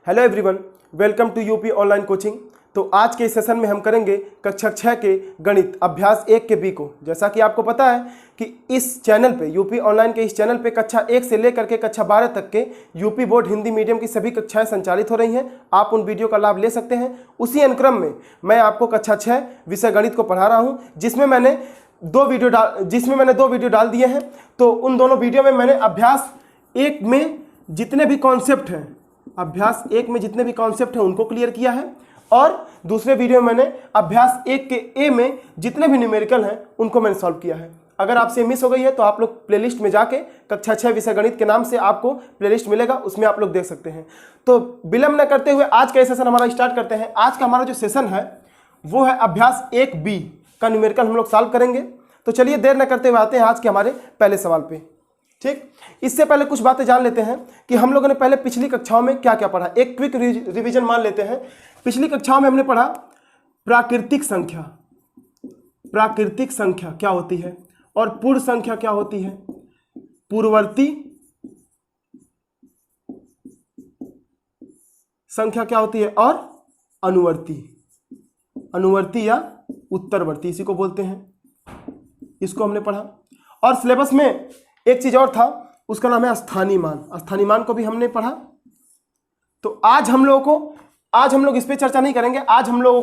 Hello everyone, welcome to UP online coaching. तो आज के इस सेशन में हम करेंगे कक्षा 6 के गणित अभ्यास 1 के बी को। जैसा कि आपको पता है कि इस चैनल पे यूपी ऑनलाइन के इस चैनल पे कक्षा 1 से लेकर के कक्षा 12 तक के यूपी बोर्ड हिंदी मीडियम की सभी कक्षाएं संचालित हो रही हैं। आप उन वीडियो का लाभ ले सकते हैं। उसी अनुक्रम में मैं आपको कक्षा 6 विषय गणित को पढ़ा रहा हूँ, जिसमें मैंने दो वीडियो डाल दिए हैं। तो उन दोनों वीडियो में मैंने अभ्यास 1 में जितने भी कॉन्सेप्ट हैं उनको क्लियर किया है, और दूसरे वीडियो में मैंने अभ्यास 1 के ए में जितने भी न्यूमेरिकल हैं उनको मैंने सॉल्व किया है। अगर आपसे मिस हो गई है तो आप लोग प्लेलिस्ट में जाके कक्षा 6 विषय गणित के नाम से आपको प्लेलिस्ट मिलेगा, उसमें आप लोग देख सकते हैं। तो विलंब न करते हुए आज का सेशन हमारा स्टार्ट करते हैं। आज का हमारा जो सेशन है वो है अभ्यास 1 बी का न्यूमेरिकल हम लोग सॉल्व करेंगे। तो चलिए देर न करते हुए आते हैं आज के हमारे पहले सवाल पे। ठीक, इससे पहले कुछ बातें जान लेते हैं कि हम लोगों ने पहले पिछली कक्षाओं में क्या क्या पढ़ा। एक क्विक रिवीजन मान लेते हैं। पिछली कक्षाओं में हमने पढ़ा प्राकृतिक संख्या क्या होती है, और पूर्ण संख्या क्या होती है, पूर्ववर्ती संख्या क्या होती है, और अनुवर्ती या उत्तरवर्ती इसी को बोलते हैं। इसको हमने पढ़ा। और सिलेबस में एक चीज और था, उसका नाम है स्थानीय मान को भी हमने पढ़ा। तो आज हम लोग इस पे चर्चा नहीं करेंगे। आज हम लोगों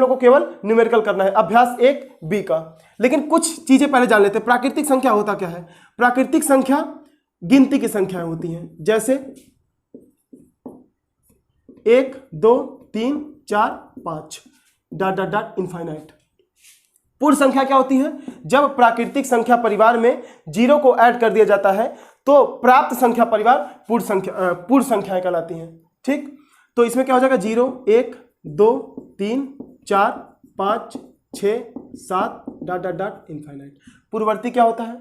को केवल न्यूमेरिकल करना है अभ्यास 1 बी का। लेकिन कुछ चीजें पहले जान लेते हैं। प्राकृतिक संख्या होता क्या है? प्राकृतिक संख्या गिनती की संख्याएं होती हैं, जैसे 1 2 3 4 5 ... इनफाइनाइट। पूर्ण संख्या क्या होती है? जब प्राकृतिक संख्या परिवार में 0 को ऐड कर दिया जाता है तो प्राप्त संख्या परिवार पूर्ण संख्याएं कहलाती हैं। ठीक, तो इसमें क्या हो जाएगा? 0 1 2 3 4 5 6 7 ... इनफाइनाइट। पूर्ववर्ती क्या होता है?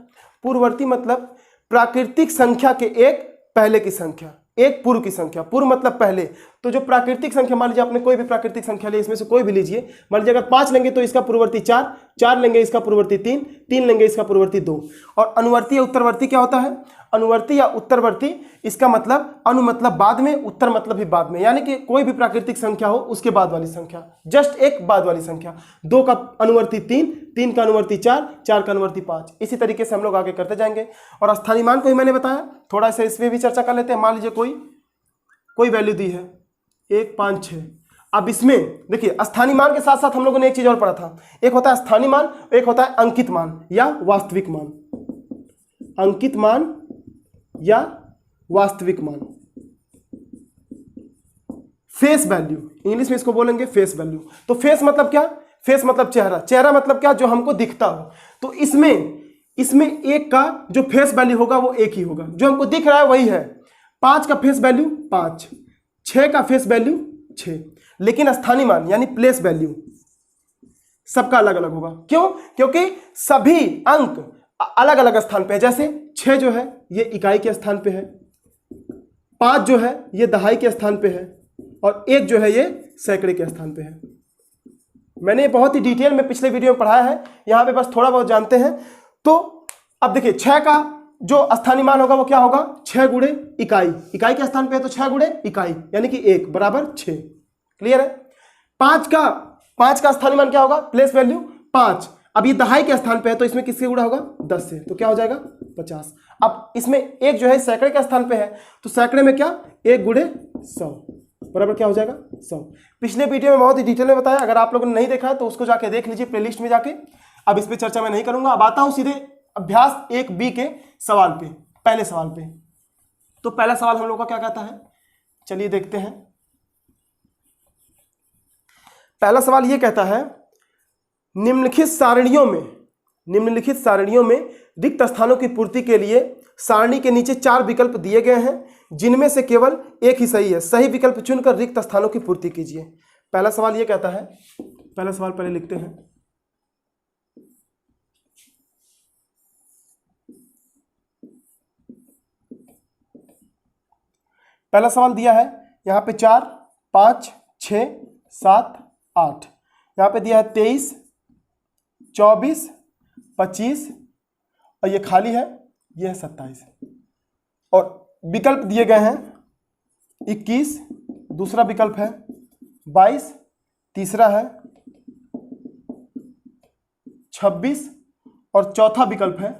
पूर्ववर्ती मतलब प्राकृतिक संख्या के एक पहले की संख्या, एक पूर्व की संख्या। पूर्व मतलब पहले। तो जो प्राकृतिक संख्या, मान लीजिए आपने कोई भी प्राकृतिक संख्या ली, इसमें से कोई भी लीजिए। मान लीजिए अगर 5 लेंगे तो इसका पूर्ववर्ती 4, 4 लेंगे इसका पूर्ववर्ती 3, 3 लेंगे इसका पूर्ववर्ती 2। और अनुवर्ती या उत्तरवर्ती क्या होता है? अनुवर्ती या उत्तरवर्ती, इसका मतलब अनु मतलब बाद में, उत्तर मतलब भी बाद में, यानी कि कोई भी प्राकृतिक संख्या हो उसके बाद वाली संख्या, जस्ट एक बाद वाली संख्या। 2 का अनुवर्ती 3, 3 का अनुवर्ती 4, 4 का अनुवर्ती 5। इसी तरीके से हम लोग आगे करते जाएंगे। और स्थानीय मान को ही मैंने बताया, थोड़ा सा इसमें भी चर्चा कर लेते हैं। मान लीजिए कोई वैल्यू दी है 1 5 6। अब इसमें देखिए, स्थानीय मान के साथ साथ हम लोगों ने एक चीज और पढ़ा था। एक होता है स्थानीय मान, एक होता है अंकित मान या वास्तविक मान। अंकित मान या वास्तविक मान, फेस वैल्यू, इंग्लिश में इसको बोलेंगे फेस वैल्यू। तो फेस मतलब क्या? फेस मतलब चेहरा। चेहरा मतलब क्या? जो हमको दिखता हो। तो इसमें एक का जो फेस वैल्यू होगा वो एक ही होगा, जो हमको दिख रहा है वही है। 5 का फेस वैल्यू 5, 6 का फेस वैल्यू 6। लेकिन स्थानीय मान यानी प्लेस वैल्यू सबका अलग अलग होगा। क्यों? क्योंकि सभी अंक अलग अलग स्थान पे है। जैसे 6 जो है ये इकाई के स्थान पे है, 5 जो है ये दहाई के स्थान पे है, और 1 जो है ये सैकड़े के स्थान पे है। मैंने बहुत ही डिटेल में पिछले वीडियो में पढ़ाया है, यहां पे बस थोड़ा बहुत जानते हैं। तो अब देखिए, 6 का जो स्थानीय मान होगा वो क्या होगा? 6 गुणे इकाई के स्थान पे है तो 6 गुणे इकाई यानी कि 1 बराबर 6। क्लियर है? 5 का स्थानीय मान क्या होगा? Place value 5। अब ये दहाई के स्थान पे है तो इसमें किससे गुणा होगा? 10 से, तो क्या हो जाएगा? 50। अब इसमें 1 जो है सैकड़े के स्थान पे है तो सैकड़े में क्या? 1 गुणे 100 बराबर क्या हो जाएगा? 100। पिछले वीडियो में बहुत ही डिटेल में बताया, अगर आप लोगों ने नहीं देखा है तो उसको जाके देख लीजिए प्लेलिस्ट में जाके। अब इस पर चर्चा मैं नहीं करूंगा। अब आता हूं सीधे अभ्यास 1 बी के सवाल पे, पहले सवाल पे। तो पहला सवाल हम लोग का क्या कहता है, चलिए देखते हैं। पहला सवाल ये कहता है, निम्नलिखित सारणियों में रिक्त स्थानों की पूर्ति के लिए सारणी के नीचे 4 विकल्प दिए गए हैं, जिनमें से केवल एक ही सही है। सही विकल्प चुनकर रिक्त स्थानों की पूर्ति कीजिए। पहला सवाल ये कहता है, पहला सवाल पहले लिखते हैं। पहला सवाल दिया है यहां पे 4 5 6 7 8, यहां पे दिया है 23 24 25 और ये खाली है, ये है 27। और विकल्प दिए गए हैं 21, दूसरा विकल्प है 22, तीसरा है 26 और चौथा विकल्प है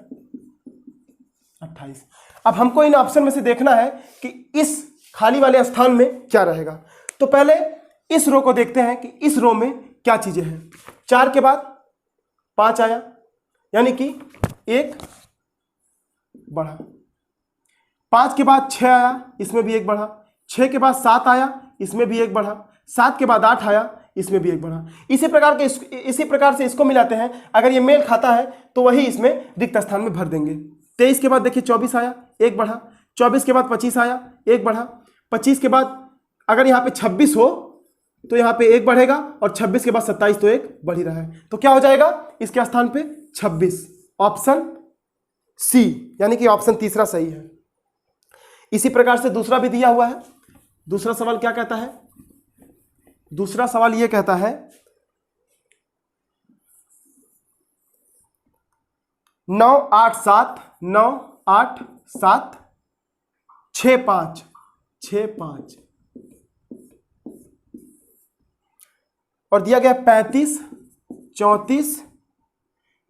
28। अब हमको इन ऑप्शन में से देखना है कि इस खाली वाले स्थान में क्या रहेगा। तो पहले इस रो को देखते हैं कि इस रो में क्या चीजें हैं। 4 के बाद 5 आया, यानी कि 1 बढ़ा। 5 के बाद 6 आया, इसमें भी 1 बढ़ा। 6 के बाद 7 आया, इसमें भी 1 बढ़ा। 7 के बाद 8 आया, इसमें भी 1 बढ़ा। इसी प्रकार से इसको मिलाते हैं। अगर ये मेल खाता है तो वही इसमें रिक्त स्थान में भर देंगे। 23 के बाद देखिए 24 आया, 1 बढ़ा। 24 के बाद 25 आया, 1 बढ़ा। 25 के बाद अगर यहाँ पे 26 हो तो यहाँ पे 1 बढ़ेगा, और 26 के बाद 27 तो 1 बढ़ ही रहा है। तो क्या हो जाएगा इसके स्थान पे 26, ऑप्शन सी, यानी कि ऑप्शन तीसरा सही है। इसी प्रकार से दूसरा भी दिया हुआ है। दूसरा सवाल क्या कहता है? दूसरा सवाल यह कहता है 9 8 7 9 8 7 6 5 6 5 और दिया गया 35 34,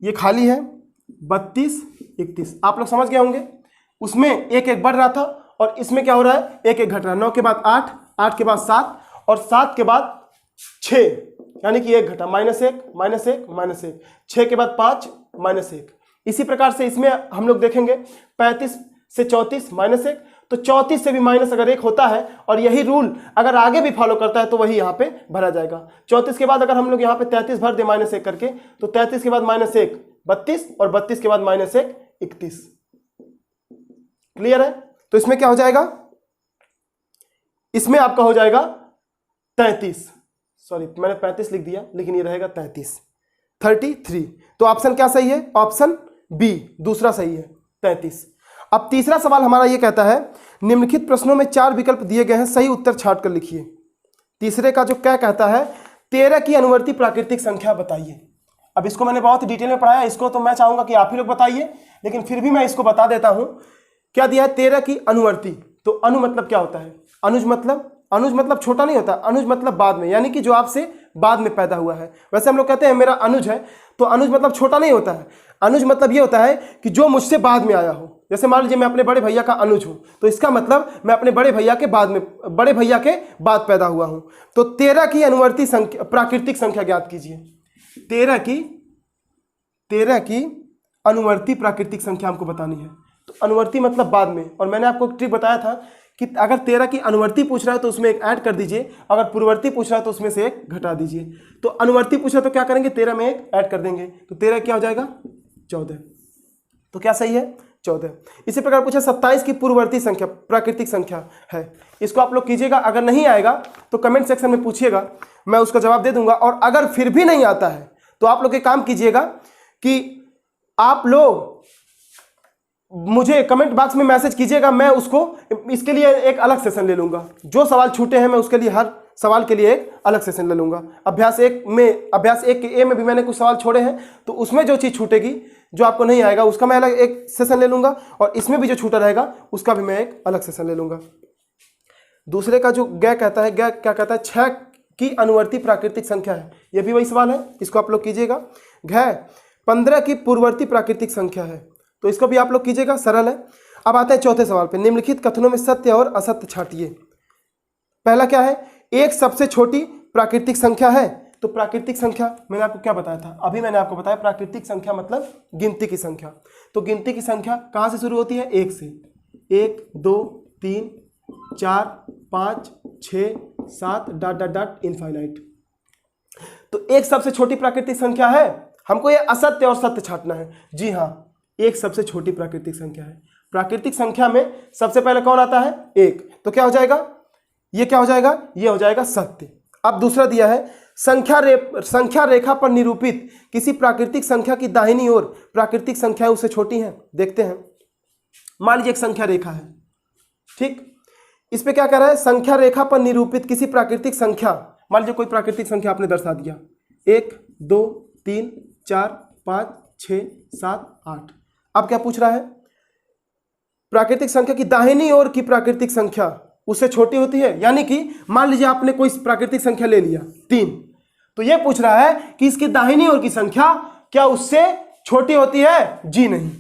ये खाली है 32 31। आप लोग समझ गए होंगे, उसमें 1 1 बढ़ रहा था और इसमें क्या हो रहा है 1 1 घट रहा है। 9 के बाद 8, 8 के बाद 7 और 7 के बाद 6, यानी कि 1 घटा, -1 -1 -1। 6 के बाद 5 -1। इसी प्रकार से इसमें हम लोग देखेंगे 35 से 34 -1, तो 34 से भी माइनस अगर 1 होता है और यही रूल अगर आगे भी फॉलो करता है तो वही यहाँ पे भरा जाएगा। 34 के बाद अगर हम लोग यहाँ पे 33 भर दे -1 करके, तो 33 के बाद -1 32 और 32 के बाद -1 31। क्लियर है? तो इसमें क्या हो जाएगा, इसमें आपका हो जाएगा 33, सॉरी मैंने 35 लिख दिया, लेकिन ये रहेगा 33। तो ऑप्शन क्या सही है? ऑप्शन बी दूसरा सही है, 33। अब तीसरा सवाल हमारा ये कहता है निम्नलिखित प्रश्नों में 4 विकल्प दिए गए हैं, सही उत्तर छांट कर लिखिए। तीसरे का जो क्या कहता है 13 की अनुवर्ती प्राकृतिक संख्या बताइए। अब इसको मैंने बहुत डिटेल में पढ़ाया, इसको तो मैं चाहूंगा कि आप ही लोग बताइए, लेकिन फिर भी मैं इसको बता देता हूं। क्या दिया है 13 की अनुवर्ती। तो अनु मतलब क्या होता है? अनुज मतलब छोटा नहीं होता, अनुज मतलब बाद में, यानी कि जो आपसे बाद में पैदा हुआ है। वैसे हम लोग कहते हैं मेरा अनुज है, तो अनुज मतलब छोटा नहीं होता है। अनुज मतलब ये होता है कि जो मुझसे बाद में आया हो। जैसे मान लीजिए मैं अपने बड़े भैया का अनुज हूं, तो इसका मतलब मैं अपने बड़े भैया के बाद पैदा हुआ हूं। तो 13 की अनुवर्ती संख्या प्राकृतिक संख्या ज्ञात कीजिए। 13 की अनुवर्ती प्राकृतिक संख्या हमको बतानी है। तो अनुवर्ती मतलब बाद में, और मैंने आपको एक ट्रिक बताया था कि अगर 13 की अनुवर्ती पूछ रहा है तो उसमें 1 ऐड कर दीजिए, अगर पूर्ववर्ती पूछ रहा है तो उसमें से 1 घटा दीजिए। तो अनुवर्ती पूछ रहा है तो क्या करेंगे 13 में 1 ऐड कर देंगे, तो 13 क्या हो जाएगा 14। तो क्या सही है 14। इसी प्रकार पूछा 27 की पूर्ववर्ती संख्या प्राकृतिक संख्या है। इसको आप लोग कीजिएगा, अगर नहीं आएगा तो कमेंट सेक्शन में पूछिएगा, मैं उसका जवाब दे दूंगा। और अगर फिर भी नहीं आता है तो आप लोग एक काम कीजिएगा कि आप लोग मुझे कमेंट बॉक्स में मैसेज कीजिएगा, मैं उसको इसके लिए एक अलग सेशन ले लूंगा। जो सवाल छूटे हैं मैं उसके लिए हर सवाल के लिए एक अलग सेशन ले लूंगा। अभ्यास 1 के ए में भी मैंने कुछ सवाल छोड़े हैं, तो उसमें जो चीज़ छूटेगी, जो आपको नहीं आएगा, उसका मैं अलग एक सेशन ले लूंगा, और इसमें भी जो छूटा रहेगा उसका भी मैं एक अलग सेशन ले लूंगा। दूसरे का जो क्या कहता है 6 की अनुवर्ती प्राकृतिक संख्या है, यह भी वही सवाल है, इसको आप लोग कीजिएगा। 15 की पूर्ववर्ती प्राकृतिक संख्या है, तो इसको भी आप लोग कीजिएगा, सरल है। अब आते हैं चौथे सवाल पे। निम्नलिखित कथनों में सत्य और असत्य छांटिए। पहला क्या है, 1 सबसे छोटी प्राकृतिक संख्या है। तो प्राकृतिक संख्या मैंने आपको क्या बताया था, अभी मैंने आपको बताया प्राकृतिक संख्या मतलब गिनती की संख्या। तो गिनती की संख्या कहाँ से शुरू होती है? 1 से। 1 2 3 4 5 6 7 ... इनफाइनाइट। तो 1 सबसे छोटी प्राकृतिक संख्या है, हमको ये असत्य और सत्य छांटना है। जी हाँ, 1 सबसे छोटी प्राकृतिक संख्या है। प्राकृतिक संख्या में सबसे पहले कौन आता है? 1। तो क्या हो जाएगा? ये क्या हो जाएगा? ये हो जाएगा सत्य। अब दूसरा दिया है संख्या रेखा पर निरूपित किसी प्राकृतिक संख्या की दाहिनी ओर प्राकृतिक संख्याएं उससे छोटी हैं। देखते हैं, मान लीजिए एक संख्या रेखा है, ठीक। इस पे क्या कर रहा है? संख्या रेखा पर निरूपित किसी प्राकृतिक संख्या, मान लीजिए कोई प्राकृतिक संख्या आपने दर्शा दिया, 1 2 3 4 5 6 7 8। अब क्या पूछ रहा है? प्राकृतिक संख्या की दाहिनी ओर की प्राकृतिक संख्या उससे छोटी होती है। यानी कि मान लीजिए आपने कोई प्राकृतिक संख्या ले लिया 3, तो यह पूछ रहा है कि इसकी दाहिनी ओर की संख्या क्या उससे छोटी होती है? जी नहीं।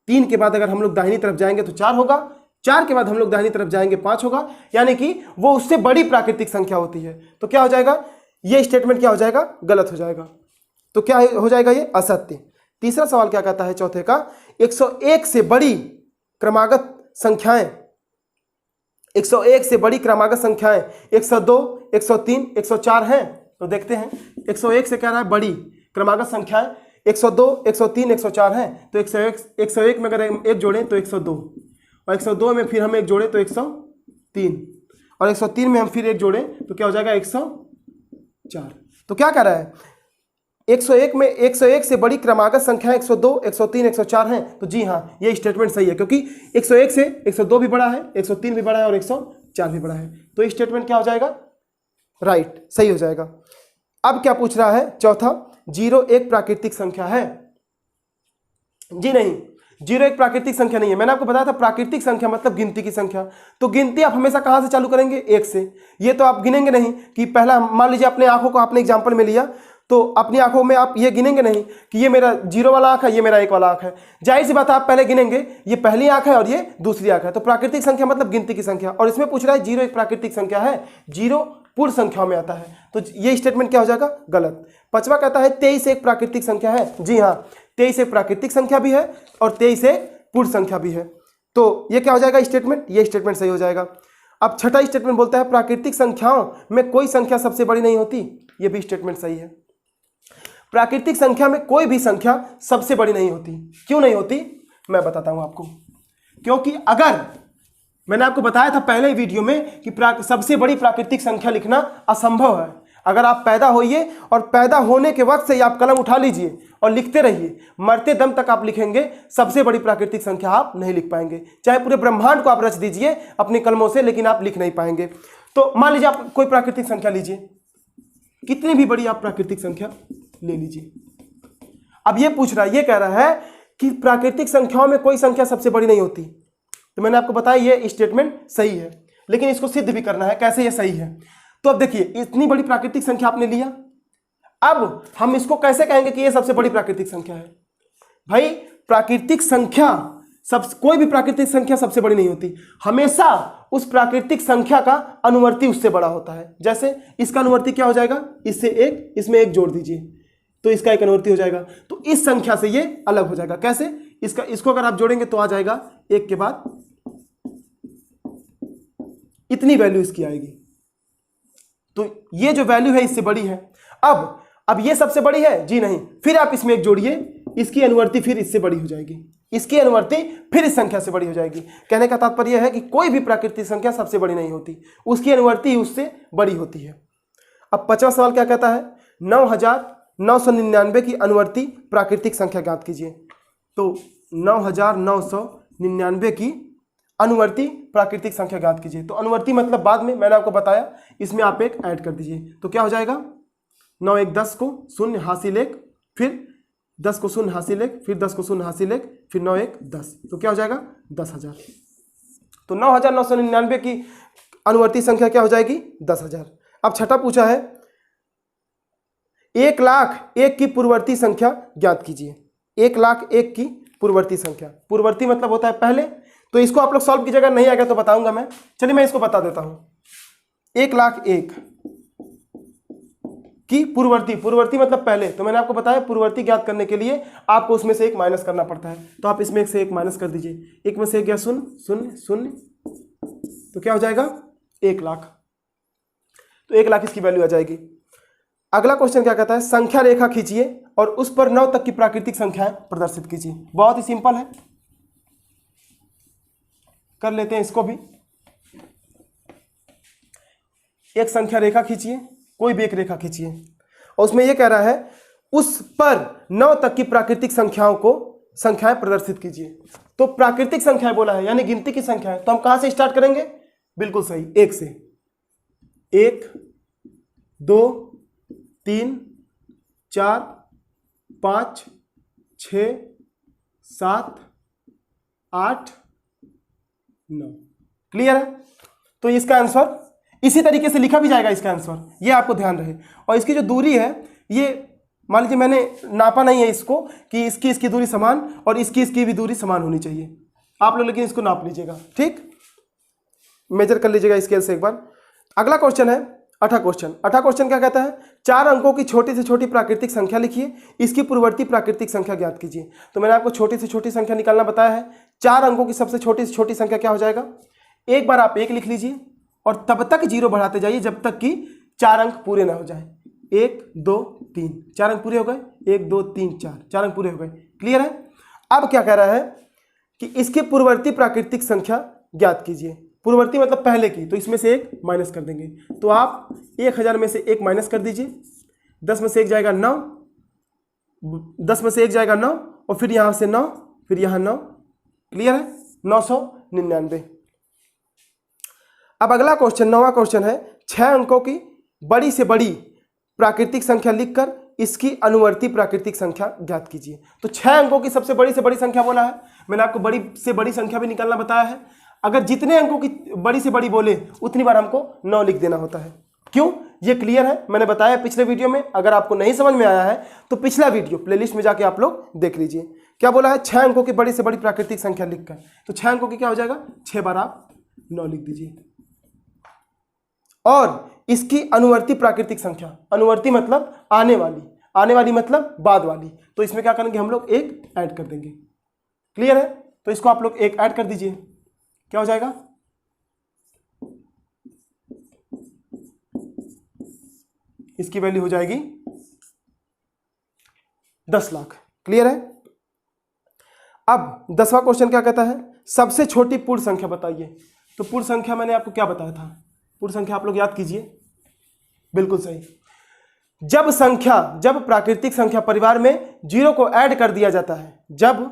3 के बाद अगर हम लोग दाहिनी तरफ जाएंगे तो 4 होगा, 4 के बाद हम लोग दाहिनी तरफ जाएंगे 5 होगा, यानी कि वो उससे बड़ी प्राकृतिक संख्या होती है। तो क्या हो जाएगा? ये स्टेटमेंट क्या हो जाएगा? गलत हो जाएगा। तो क्या हो जाएगा? ये असत्य। तीसरा सवाल क्या कहता है चौथे का? 101 से बड़ी क्रमागत संख्याएं, 101 से बड़ी क्रमागत संख्याएं 102, 103, 104 हैं। तो देखते हैं, 101 से कह रहा है बड़ी क्रमागत संख्याएं 102, 103, 104 हैं। तो 101 में अगर हम एक जोड़ें तो 102, और 102 में फिर हम एक जोड़ें तो 103, और 103 में हम फिर एक जोड़ें तो क्या हो जाएगा? 104। तो क्या कह रहा है? 101 में 101 से बड़ी क्रमागत संख्या 102, 103, 104 हैं। तो जी हाँ, ये स्टेटमेंट सही है, क्योंकि 101 से 102 भी बड़ा है, 103 भी बड़ा है और 104 भी बड़ा है। तो ये स्टेटमेंट क्या हो जाएगा? राइट, सही हो जाएगा। अब क्या पूछ रहा है चौथा? 0 एक प्राकृतिक संख्या है? जी नहीं, 0 एक प्राकृतिक संख्या नहीं है। मैंने आपको बताया था प्राकृतिक संख्या मतलब गिनती की संख्या। तो गिनती आप हमेशा कहां से चालू करेंगे? 1 से। ये तो आप गिनेंगे नहीं कि पहला, मान लीजिए अपने आंखों को आपने एग्जाम्पल में लिया, तो अपनी आंखों में आप ये गिनेंगे नहीं कि ये मेरा 0 वाला आंख है, ये मेरा 1 वाला आंख है। जाहिर सी बात है, आप पहले गिनेंगे ये पहली आंख है और ये दूसरी आंख है। तो प्राकृतिक संख्या मतलब गिनती की संख्या, और इसमें पूछ रहा है 0 एक प्राकृतिक संख्या है, 0 पूर्ण संख्याओं में आता है। तो ये स्टेटमेंट क्या हो जाएगा? गलत। पांचवा कहता है 23 एक प्राकृतिक संख्या है। जी हाँ, 23 एक प्राकृतिक संख्या भी है और 23 एक पूर्ण संख्या भी है। तो ये क्या हो जाएगा स्टेटमेंट? ये स्टेटमेंट सही हो जाएगा। अब छठा स्टेटमेंट बोलता है प्राकृतिक संख्याओं में कोई संख्या सबसे बड़ी नहीं होती। ये भी स्टेटमेंट सही है। प्राकृतिक संख्या में कोई भी संख्या सबसे बड़ी नहीं होती। क्यों नहीं होती? मैं बताता हूं आपको। क्योंकि अगर, मैंने आपको बताया था पहले वीडियो में कि सबसे बड़ी प्राकृतिक संख्या लिखना असंभव है। अगर आप पैदा होइए और पैदा होने के वक्त से ही आप कलम उठा लीजिए और लिखते रहिए, मरते दम तक आप लिखेंगे, सबसे बड़ी प्राकृतिक संख्या आप नहीं लिख पाएंगे। चाहे पूरे ब्रह्मांड को आप रच दीजिए अपने कलमों से, लेकिन आप लिख नहीं पाएंगे। तो मान लीजिए आप कोई प्राकृतिक संख्या लीजिए, कितनी भी बड़ी आप प्राकृतिक संख्या ले लीजिए। अब ये पूछ रहा है, ये कह रहा है कि प्राकृतिक संख्याओं में कोई संख्या सबसे बड़ी नहीं होती। तो मैंने आपको बताया ये स्टेटमेंट सही है, लेकिन इसको सिद्ध भी करना है। कैसे ये सही है? तो अब देखिए, इतनी बड़ी प्राकृतिक संख्या आपने लिया, अब हम इसको कैसे कहेंगे कि ये सबसे बड़ी प्राकृतिक संख्या है? भाई प्राकृतिक संख्या, कोई भी प्राकृतिक संख्या सबसे बड़ी नहीं होती। हमेशा उस प्राकृतिक संख्या का अनुवर्ती उससे बड़ा होता है। जैसे इसका अनुवर्ती क्या हो जाएगा? इससे एक, इसमें एक जोड़ दीजिए तो इसका एक अनुवर्ती हो जाएगा। तो इस संख्या से ये अलग हो जाएगा। कैसे? इसको अगर आप जोड़ेंगे तो आ जाएगा 1 के बाद इतनी वैल्यू इसकी आएगी। तो ये जो वैल्यू है इससे बड़ी है। अब ये सबसे बड़ी है? जी नहीं। फिर आप इसमें एक जोड़िए, इसकी अनुवर्ती फिर इससे बड़ी हो जाएगी, इसकी अनुवर्ती फिर इस संख्या से बड़ी हो जाएगी। कहने का तात्पर्य है कि कोई भी प्राकृतिक संख्या सबसे बड़ी नहीं होती, उसकी अनुवर्ती उससे बड़ी होती है। अब 5वां सवाल क्या कहता है? 9999 की अनुवर्ती प्राकृतिक संख्या ज्ञात कीजिए। तो 9999 की अनुवर्ती प्राकृतिक संख्या ज्ञात कीजिए। तो अनुवर्ती मतलब बाद में मैंने आपको बताया, इसमें आप एक ऐड कर दीजिए। तो क्या हो जाएगा? 9 1 10 को 0 हासिल 1, फिर 10 को 0 हासिल 1, फिर 10 को 0 हासिल 1, फिर 9 1 10। तो क्या हो जाएगा? 10,000। तो 9999 की अनुवर्ती संख्या क्या हो जाएगी? 10,000। अब छठा पूछा है 1,01,000 की पूर्ववर्ती संख्या ज्ञात कीजिए। 1,01,000 की पूर्ववर्ती संख्या, पूर्ववर्ती मतलब होता है पहले। तो इसको आप लोग सॉल्व कीजिएगा, नहीं आएगा तो बताऊंगा मैं। चलिए मैं इसको बता देता हूं। 1,01,000 की पूर्ववर्ती मतलब पहले। तो मैंने आपको बताया पूर्ववर्ती ज्ञात करने के लिए आपको उसमें से एक माइनस करना पड़ता है। तो आप इसमें से एक माइनस कर दीजिए। एक में से एक गया 0 0 0, तो क्या हो जाएगा? 1,00,000। तो 1,00,000 इसकी वैल्यू आ जाएगी। अगला क्वेश्चन क्या कहता है? संख्या रेखा खींचिए और उस पर 9 तक की प्राकृतिक संख्याएं प्रदर्शित कीजिए। बहुत ही सिंपल है, कर लेते हैं इसको भी। एक संख्या रेखा खींचिए, कोई भी एक रेखा खींचिए, और उसमें यह कह रहा है उस पर 9 तक की प्राकृतिक संख्याएं प्रदर्शित कीजिए। तो प्राकृतिक संख्याएं बोला है, यानी गिनती की संख्या है। तो हम कहां से स्टार्ट करेंगे? बिल्कुल सही, 1 से। 1 2 3 4 5 6 7 8 9। क्लियर है? तो इसका आंसर इसी तरीके से लिखा भी जाएगा इसका आंसर, ये आपको ध्यान रहे। और इसकी जो दूरी है ये मान लीजिए मैंने नापा नहीं है इसको कि इसकी दूरी समान और इसकी भी दूरी समान होनी चाहिए, आप लोग लेकिन इसको नाप लीजिएगा, ठीक, मेजर कर लीजिएगा स्केल से एक बार। अगला क्वेश्चन है 8वां क्वेश्चन। 8वां क्वेश्चन क्या कहता है, 4 अंकों की छोटी से छोटी प्राकृतिक संख्या लिखिए, इसकी पूर्ववर्ती प्राकृतिक संख्या ज्ञात कीजिए। तो मैंने आपको छोटी से छोटी संख्या निकालना बताया है। 4 अंकों की सबसे छोटी से छोटी संख्या क्या हो जाएगा, एक बार आप 1 लिख लीजिए और तब तक 0 बढ़ाते जाइए जब तक कि 4 अंक पूरे ना हो जाए। 1 2 3 4 अंक पूरे हो गए, 1 2 3 4 अंक पूरे हो गए, क्लियर है। अब क्या कह रहा है कि इसके पूर्ववर्ती प्राकृतिक संख्या ज्ञात कीजिए। पूर्ववर्ती मतलब पहले की, तो इसमें से 1 माइनस कर देंगे। तो आप 1000 में से 1 माइनस कर दीजिए, 10 में से 1 जाएगा 9, 10 में से 1 जाएगा 9 और फिर यहाँ से 9, फिर यहाँ 9, क्लियर है, 999। अब अगला क्वेश्चन 9वां क्वेश्चन है, 6 अंकों की बड़ी से बड़ी प्राकृतिक संख्या लिखकर इसकी अनुवर्ती प्राकृतिक संख्या ज्ञात कीजिए। तो 6 अंकों की सबसे बड़ी से बड़ी संख्या बोला है, मैंने आपको बड़ी से बड़ी संख्या भी निकालना बताया है। अगर जितने अंकों की बड़ी से बड़ी बोले उतनी बार हमको 9 लिख देना होता है। क्यों, ये क्लियर है, मैंने बताया पिछले वीडियो में। अगर आपको नहीं समझ में आया है तो पिछला वीडियो प्लेलिस्ट में जाके आप लोग देख लीजिए। क्या बोला है, 6 अंकों की बड़ी से बड़ी प्राकृतिक संख्या लिखकर, तो 6 अंकों की क्या हो जाएगा, 6 बार आप 9 लिख दीजिए। और इसकी अनुवर्ती प्राकृतिक संख्या, अनुवर्ती मतलब आने वाली, आने वाली मतलब बाद वाली, तो इसमें क्या करेंगे हम लोग 1 ऐड कर देंगे, क्लियर है। तो इसको आप लोग 1 ऐड कर दीजिए, क्या हो जाएगा, इसकी वैल्यू हो जाएगी 10 लाख, क्लियर है। अब 10वां क्वेश्चन क्या कहता है, सबसे छोटी पूर्ण संख्या बताइए। तो पूर्ण संख्या मैंने आपको क्या बताया था, पूर्ण संख्या आप लोग याद कीजिए, बिल्कुल सही। जब प्राकृतिक संख्या परिवार में 0 को ऐड कर दिया जाता है, जब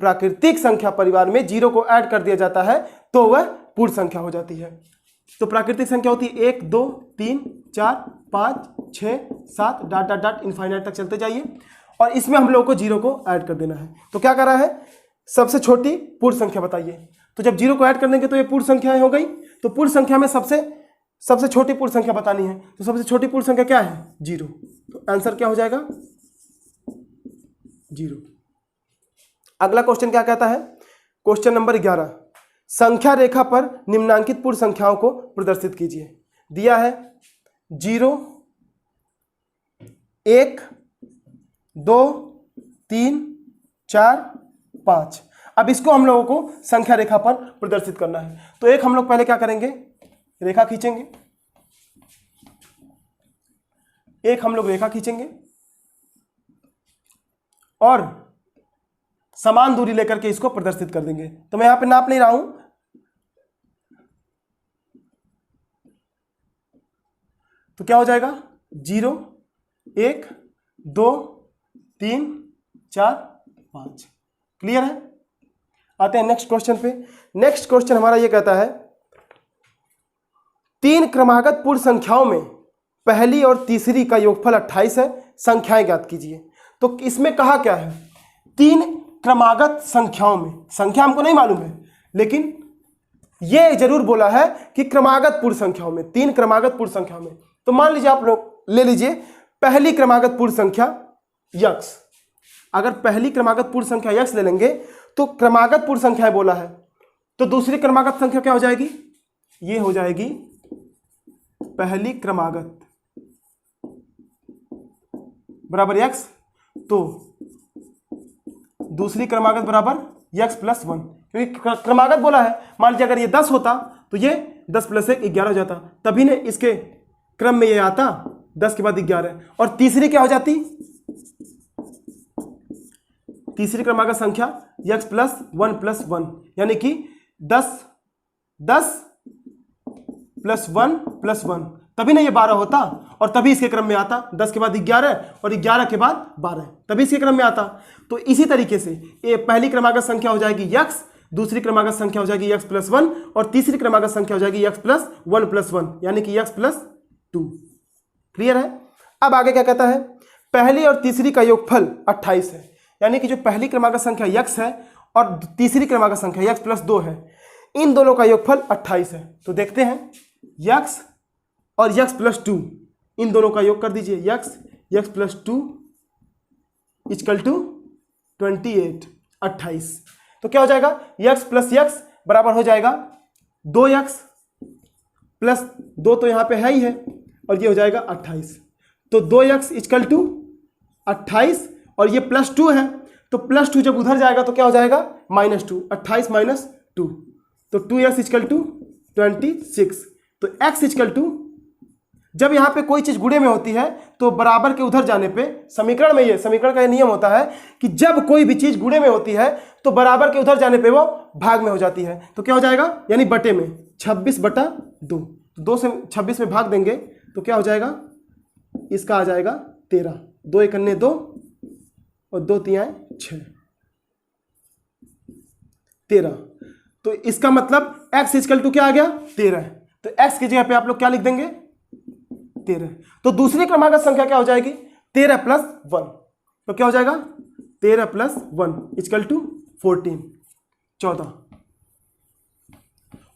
प्राकृतिक संख्या परिवार में 0 को ऐड कर दिया जाता है तो वह पूर्ण संख्या हो जाती है। तो प्राकृतिक संख्या होती है 1 2 3 4 5 6 7 डॉट डॉट डॉट इनफाइनाइट तक चलते जाइए, और इसमें हम लोगों को 0 को ऐड कर देना है। तो क्या कर रहा है, सबसे छोटी पूर्ण संख्या बताइए। तो जब 0 को ऐड कर देंगे तो ये पूर्ण संख्याएं हो गई। तो पूर्ण संख्या में सबसे छोटी पूर्ण संख्या बतानी है, तो सबसे छोटी पूर्ण संख्या क्या है, 0। तो आंसर क्या हो जाएगा, 0। अगला क्वेश्चन क्या कहता है, क्वेश्चन नंबर 11, संख्या रेखा पर निम्नांकित पूर्ण संख्याओं को प्रदर्शित कीजिए। दिया है 0 1 2 3 4 5। अब इसको हम लोगों को संख्या रेखा पर प्रदर्शित करना है। तो एक हम लोग पहले क्या करेंगे, रेखा खींचेंगे, एक हम लोग रेखा खींचेंगे और समान दूरी लेकर के इसको प्रदर्शित कर देंगे। तो मैं यहां पे नाप नहीं रहा हूं, तो क्या हो जाएगा, 0 1 2 3 4 5, क्लियर है। आते हैं नेक्स्ट क्वेश्चन पे। नेक्स्ट क्वेश्चन हमारा ये कहता है, 3 क्रमागत पूर्ण संख्याओं में पहली और तीसरी का योगफल 28 है, संख्याएं ज्ञात कीजिए। तो इसमें कहा क्या है, 3 क्रमागत संख्याओं में, संख्या हमको नहीं मालूम है लेकिन यह जरूर बोला है कि क्रमागत पूर्ण संख्याओं में, 3 क्रमागत पूर्ण संख्याओं में। तो मान लीजिए आप लोग ले लीजिए पहली क्रमागत पूर्ण संख्या x। अगर पहली क्रमागत पूर्ण संख्या x ले लेंगे तो क्रमागत पूर्ण संख्या बोला है, तो दूसरी क्रमागत संख्या क्या हो जाएगी, ये हो जाएगी पहली क्रमागत बराबर x, तो दूसरी क्रमागत बराबर x प्लस 1, क्योंकि क्रमागत बोला है। मान लीजिए अगर ये 10 होता तो ये 10 प्लस 1 11 हो जाता, तभी ने इसके क्रम में ये आता 10 के बाद 11। और तीसरी क्या हो जाती, तीसरी क्रमागत संख्या x प्लस 1 प्लस 1, यानी कि 10 प्लस 1 प्लस 1, तभी ना ये 12 होता और तभी इसके क्रम में आता 10 के बाद 11 और 11 के बाद 12, तभी इसके क्रम में आता। तो इसी तरीके से ये पहली क्रमागत संख्या हो जाएगी x, दूसरी क्रमागत संख्या हो जाएगी x प्लस 1 और तीसरी क्रमागत संख्या हो जाएगी x प्लस 1 प्लस 1, यानी कि x प्लस 2, क्लियर है। अब आगे क्या कहता है, पहली और तीसरी का योगफल 28 है, यानी कि जो पहली क्रमागत संख्या x है और तीसरी क्रमागत संख्या x प्लस 2 है, इन दोनों का योगफल 28 है। तो देखते हैं यक्स और यक्स प्लस 2, इन दोनों का योग कर दीजिए, यक्स प्लस 2 इक्वल टू 28। तो क्या हो जाएगा, यक्स प्लस यक्स बराबर हो जाएगा 2x प्लस 2 तो यहाँ पे है ही है, और ये हो जाएगा 28। तो 2x इक्वल टू 28 और ये प्लस 2 है, तो प्लस 2 जब उधर जाएगा तो क्या हो जाएगा, -2, 28 माइनस 2, तो 2x इक्वल टू 26। तो x इक्वल टू, जब यहाँ पे कोई चीज़ गुणे में होती है तो बराबर के उधर जाने पे, समीकरण में ये समीकरण का ये नियम होता है कि जब कोई भी चीज़ गुणे में होती है तो बराबर के उधर जाने पे वो भाग में हो जाती है। तो क्या हो जाएगा, यानी बटे में 26/2, 2 से 26 में भाग देंगे तो क्या हो जाएगा, इसका आ जाएगा 13, 2 × 1 = 2 और 2 × 3 = 6, 13। तो इसका मतलब x इक्वल टू क्या आ गया, 13। तो x की जगह पे आप लोग क्या लिख देंगे, 13। तो दूसरी क्रमागत संख्या क्या हो जाएगी, 13 + 1। तो क्या हो जाएगा, 13 + 1 इक्वल टू 14, 14।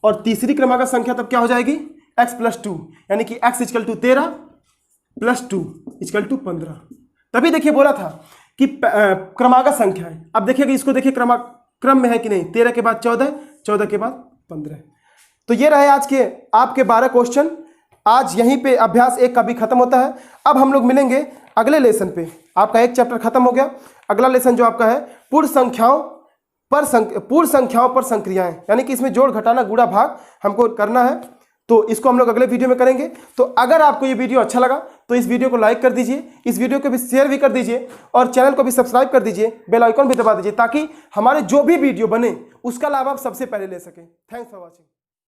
और तीसरी क्रमागत संख्या तब क्या हो जाएगी, x + 2, यानी कि x equal to 13 + 2 equal to 15। तभी देखिए बोला था कि क्रमागत संख्या है। अब देखिएगा इसको, देखिए क्रम में है कि नहीं, 13 के बाद 14, 14 के बाद 15। तो ये रहे आज के आपके 12 क्वेश्चन। आज यहीं पे अभ्यास 1 का भी खत्म होता है। अब हम लोग मिलेंगे अगले लेसन पे। आपका एक चैप्टर खत्म हो गया। अगला लेसन जो आपका है पूर्ण संख्याओं पर संक्रियाएं, यानी कि इसमें जोड़ घटाना गुणा भाग हमको करना है। तो इसको हम लोग अगले वीडियो में करेंगे। तो अगर आपको ये वीडियो अच्छा लगा तो इस वीडियो को लाइक कर दीजिए, इस वीडियो को भी शेयर भी कर दीजिए और चैनल को भी सब्सक्राइब कर दीजिए, बेल आइकॉन भी दबा दीजिए, ताकि हमारे जो भी वीडियो बने उसका लाभ आप सबसे पहले ले सकें। Thanks for watching.